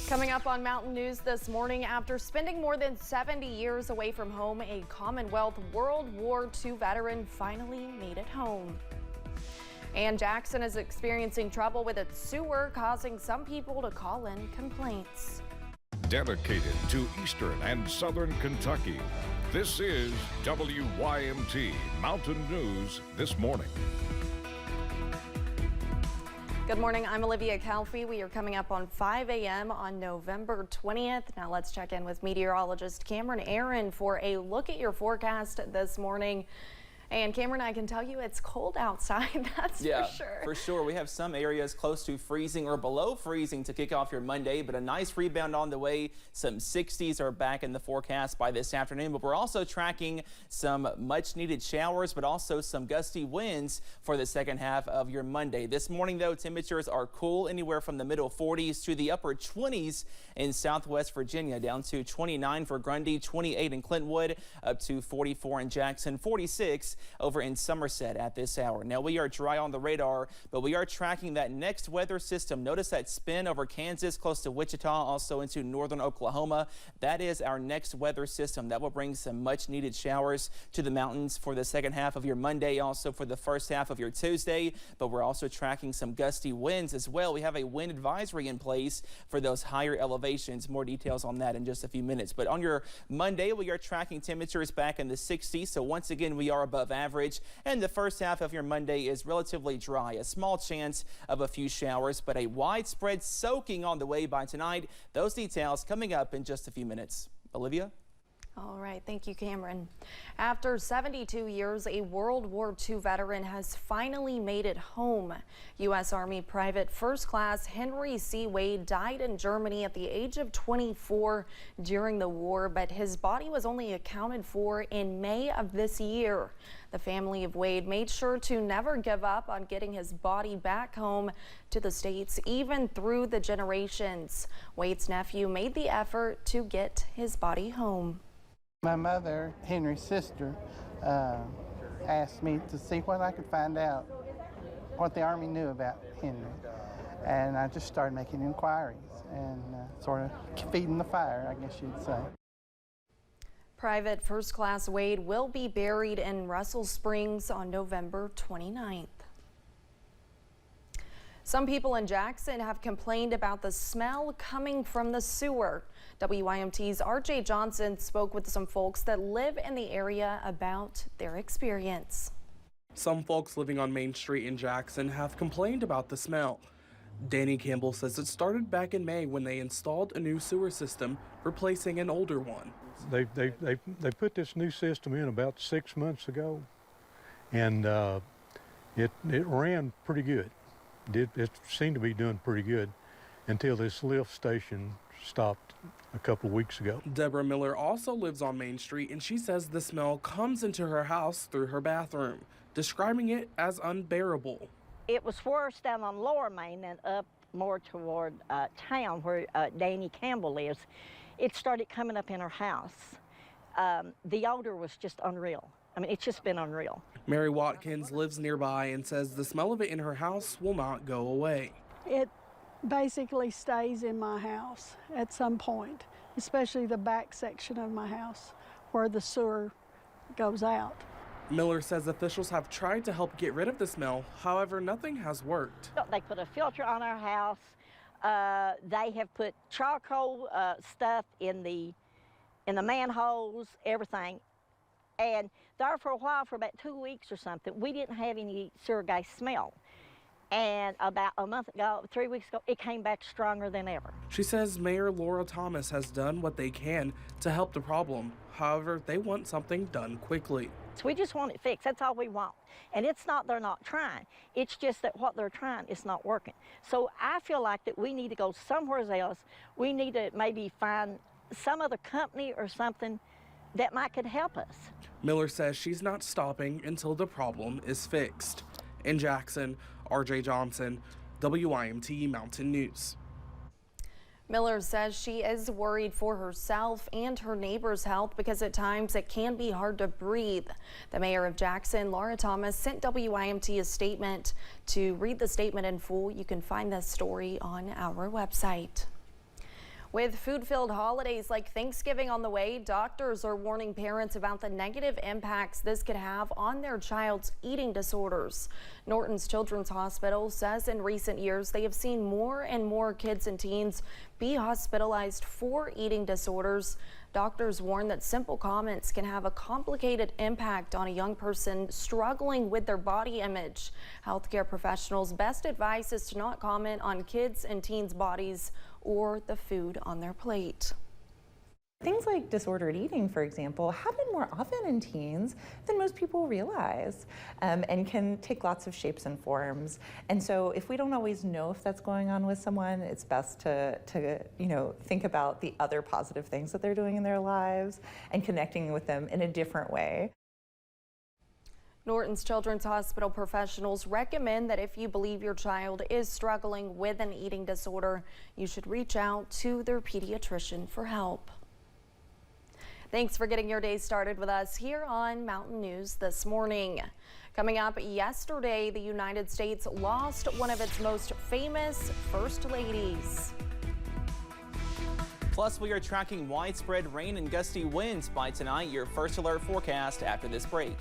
Coming up on Mountain News this morning, after spending more than 70 years away from home, a Commonwealth World War II veteran finally made it home. And Jackson is experiencing trouble with its sewer, causing some people to call in complaints. Dedicated to Eastern and Southern Kentucky, this is WYMT Mountain News This Morning. Good morning, I'm Olivia Calfee. We are coming up on 5 a.m. on November 20th. Now let's check in with meteorologist Cameron Aaron for a look at your forecast this morning. And Cameron, I can tell you it's cold outside, that's for sure. For sure. We have some areas close to freezing or below freezing to kick off your Monday, but a nice rebound on the way. Some 60s are back in the forecast by this afternoon, but we're also tracking some much needed showers, but also some gusty winds for the second half of your Monday. This morning, though, temperatures are cool, anywhere from the middle 40s to the upper 20s in Southwest Virginia, down to 29 for Grundy, 28 in Clintwood, up to 44 in Jackson, 46 over in Somerset at this hour. Now we are dry on the radar, but we are tracking that next weather system. Notice that spin over Kansas, close to Wichita, also into northern Oklahoma. That is our next weather system. That will bring some much needed showers to the mountains for the second half of your Monday, also for the first half of your Tuesday. But we're also tracking some gusty winds as well. We have a wind advisory in place for those higher elevations. More details on that in just a few minutes. But on your Monday, we are tracking temperatures back in the 60s. So once again, we are above average, and the first half of your Monday is relatively dry. A small chance of a few showers, but a widespread soaking on the way by tonight. Those details coming up in just a few minutes. Olivia? All right, thank you, Cameron. After 72 years, a World War II veteran has finally made it home. U.S. Army Private First Class Henry C. Wade died in Germany at the age of 24 during the war, but his body was only accounted for in May of this year. The family of Wade made sure to never give up on getting his body back home to the States, even through the generations. Wade's nephew made the effort to get his body home. My mother, Henry's sister, asked me to see what I could find out, what the Army knew about Henry. And I just started making inquiries and sort of feeding the fire, I guess you'd say. Private First Class Wade will be buried in Russell Springs on November 29th. Some people in Jackson have complained about the smell coming from the sewer. WYMT's RJ Johnson spoke with some folks that live in the area about their experience. Some folks living on Main Street in Jackson have complained about the smell. Danny Campbell says it started back in May when they installed a new sewer system, replacing an older one. They put this new system in about 6 months ago, and it ran pretty good. It seemed to be doing pretty good until this lift station stopped a couple of weeks ago. Deborah Miller also lives on Main Street, and she says the smell comes into her house through her bathroom, describing it as unbearable. It was worse down on Lower Main and up more toward town where Danny Campbell lives. It started coming up in her house. The odor was just unreal. I mean, it's just been unreal. Mary Watkins lives nearby and says the smell of it in her house will not go away. It basically stays in my house at some point, especially the back section of my house where the sewer goes out. Miller says officials have tried to help get rid of the smell, however, nothing has worked. They put a filter on our house. They have put charcoal stuff in the manholes, everything. And there for a while, for about 2 weeks or something, we didn't have any sewer gas smell. And about a month ago, 3 weeks ago, it came back stronger than ever. She says Mayor Laura Thomas has done what they can to help the problem. However, they want something done quickly. So we just want it fixed. That's all we want. And it's not they're not trying. It's just that what they're trying is not working. So I feel like that we need to go somewhere else. We need to maybe find some other company or something that could help us. Miller says she's not stopping until the problem is fixed. In Jackson, RJ Johnson, WYMT Mountain News. Miller says she is worried for herself and her neighbor's health because at times it can be hard to breathe. The mayor of Jackson, Laura Thomas, sent WYMT a statement. To read the statement in full, you can find this story on our website. With food-filled holidays like Thanksgiving on the way, doctors are warning parents about the negative impacts this could have on their child's eating disorders. Norton's Children's Hospital says in recent years they have seen more and more kids and teens be hospitalized for eating disorders. Doctors warn that simple comments can have a complicated impact on a young person struggling with their body image. Healthcare professionals' best advice is to not comment on kids' and teens' bodies or the food on their plate. Things like disordered eating, for example, happen more often in teens than most people realize, and can take lots of shapes and forms. And so if we don't always know if that's going on with someone, it's best to think about the other positive things that they're doing in their lives and connecting with them in a different way. Norton's Children's Hospital professionals recommend that if you believe your child is struggling with an eating disorder, you should reach out to their pediatrician for help. Thanks for getting your day started with us here on Mountain News this morning. Coming up, yesterday, the United States lost one of its most famous first ladies. Plus, we are tracking widespread rain and gusty winds by tonight. Your first alert forecast after this break.